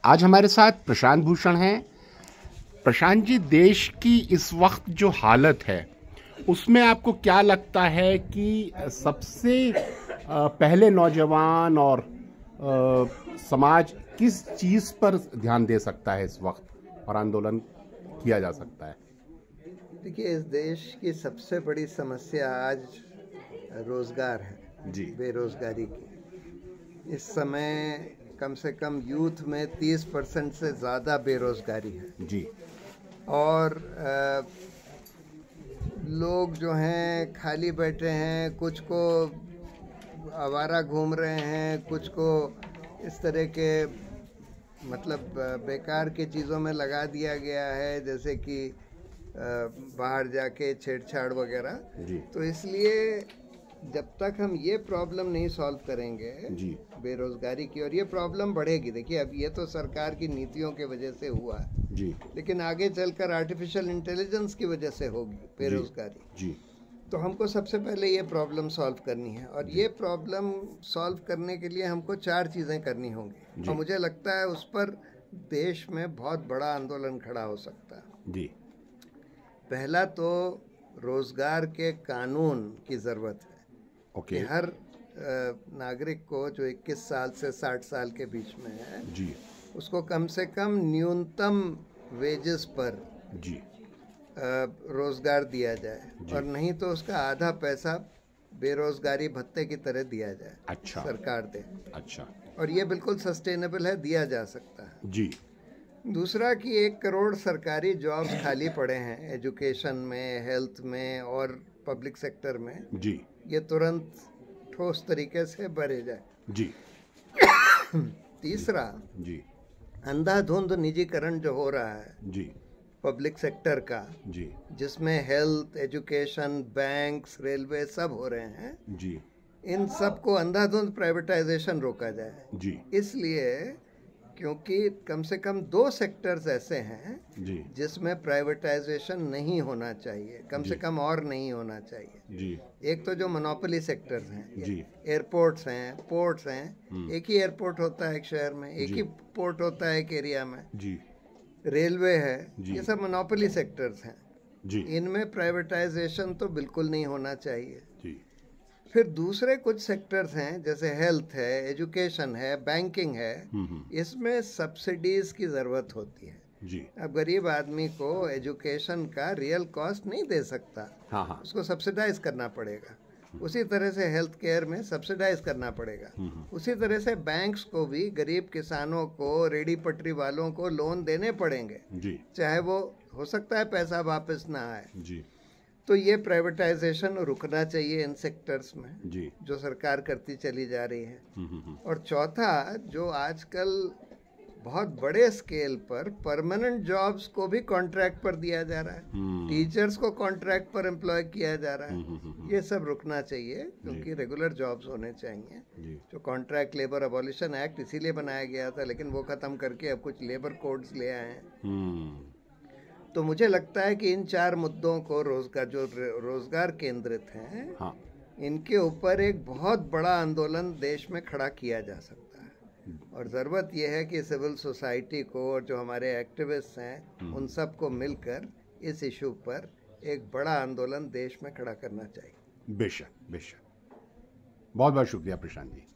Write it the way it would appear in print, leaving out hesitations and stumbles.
आज हमारे साथ प्रशांत भूषण हैं। प्रशांत जी, देश की इस वक्त जो हालत है उसमें आपको क्या लगता है कि सबसे पहले नौजवान और समाज किस चीज़ पर ध्यान दे सकता है इस वक्त और आंदोलन किया जा सकता है? देखिए, इस देश की सबसे बड़ी समस्या आज रोज़गार है जी। बेरोज़गारी की। इस समय कम से कम यूथ में 30% से ज़्यादा बेरोज़गारी है जी। और लोग जो हैं खाली बैठे हैं, कुछ को आवारा घूम रहे हैं, कुछ को इस तरह के मतलब बेकार की चीज़ों में लगा दिया गया है, जैसे कि बाहर जाके छेड़छाड़ वगैरह। तो इसलिए जब तक हम ये प्रॉब्लम नहीं सॉल्व करेंगे जी बेरोजगारी की, और ये प्रॉब्लम बढ़ेगी। देखिए, अब ये तो सरकार की नीतियों के वजह से हुआ जी, लेकिन आगे चलकर आर्टिफिशियल इंटेलिजेंस की वजह से होगी बेरोजगारी जी। तो हमको सबसे पहले ये प्रॉब्लम सॉल्व करनी है, और ये प्रॉब्लम सॉल्व करने के लिए हमको 4 चीज़ें करनी होंगी, और मुझे लगता है उस पर देश में बहुत बड़ा आंदोलन खड़ा हो सकता है। जी। पहला तो रोजगार के कानून की ज़रूरत है कि हर नागरिक को जो 21 साल से 60 साल के बीच में है जी, उसको कम से कम न्यूनतम वेजेस पर जी रोजगार दिया जाए, और नहीं तो उसका आधा पैसा बेरोजगारी भत्ते की तरह दिया जाए। अच्छा। सरकार दे। अच्छा। और ये बिल्कुल सस्टेनेबल है, दिया जा सकता है। जी। दूसरा कि 1 करोड़ सरकारी जॉब्स खाली पड़े हैं एजुकेशन में, हेल्थ में और पब्लिक सेक्टर में। जी। ये तुरंत ठोस तरीके से भरे जाए। जी। तीसरा जी, अंधाधुंध निजीकरण जो हो रहा है जी पब्लिक सेक्टर का, जी, जिसमें हेल्थ, एजुकेशन, बैंक्स, रेलवे सब हो रहे हैं, जी, इन सब को अंधाधुंध प्राइवेटाइजेशन रोका जाए। जी, इसलिए क्योंकि कम से कम 2 सेक्टर्स ऐसे हैं जी जिसमें प्राइवेटाइजेशन नहीं होना चाहिए, कम से कम और नहीं होना चाहिए। जी, एक तो जो मोनोपोली सेक्टर्स हैं जी, एयरपोर्ट्स हैं, पोर्ट्स हैं, एक ही एयरपोर्ट होता है एक शहर में, एक ही पोर्ट होता है एक एरिया में जी, रेलवे है, ये सब मोनोपोली सेक्टर्स हैं जी, इनमें प्राइवेटाइजेशन तो बिल्कुल नहीं होना चाहिए जी। फिर दूसरे कुछ सेक्टर्स हैं जैसे हेल्थ है, एजुकेशन है, बैंकिंग है, इसमें सब्सिडीज की ज़रूरत होती है जी। अब गरीब आदमी को एजुकेशन का रियल कॉस्ट नहीं दे सकता, हाँ, उसको सब्सिडाइज करना पड़ेगा। उसी तरह से हेल्थ केयर में सब्सिडाइज करना पड़ेगा। उसी तरह से बैंक्स को भी गरीब किसानों को, रेडी पटरी वालों को लोन देने पड़ेंगे जी, चाहे वो हो सकता है पैसा वापस ना आए जी। तो ये प्राइवेटाइजेशन रुकना चाहिए इन सेक्टर्स में जी, जो सरकार करती चली जा रही है। और चौथा, जो आजकल बहुत बड़े स्केल पर परमानेंट जॉब्स को भी कॉन्ट्रैक्ट पर दिया जा रहा है, टीचर्स को कॉन्ट्रैक्ट पर एम्प्लॉय किया जा रहा है, ये सब रुकना चाहिए, क्योंकि रेगुलर जॉब्स होने चाहिए। जो कॉन्ट्रैक्ट लेबर अबॉलिशन एक्ट इसीलिए बनाया गया था, लेकिन वो खत्म करके अब कुछ लेबर कोड्स ले आए हैं। तो मुझे लगता है कि इन 4 मुद्दों को रोजगार केंद्रित हैं, हाँ, इनके ऊपर एक बहुत बड़ा आंदोलन देश में खड़ा किया जा सकता है। और ज़रूरत यह है कि सिविल सोसाइटी को और जो हमारे एक्टिविस्ट हैं उन सब को मिलकर इस इशू पर एक बड़ा आंदोलन देश में खड़ा करना चाहिए। बेशक बेशक। बहुत बहुत शुक्रिया प्रशांत जी।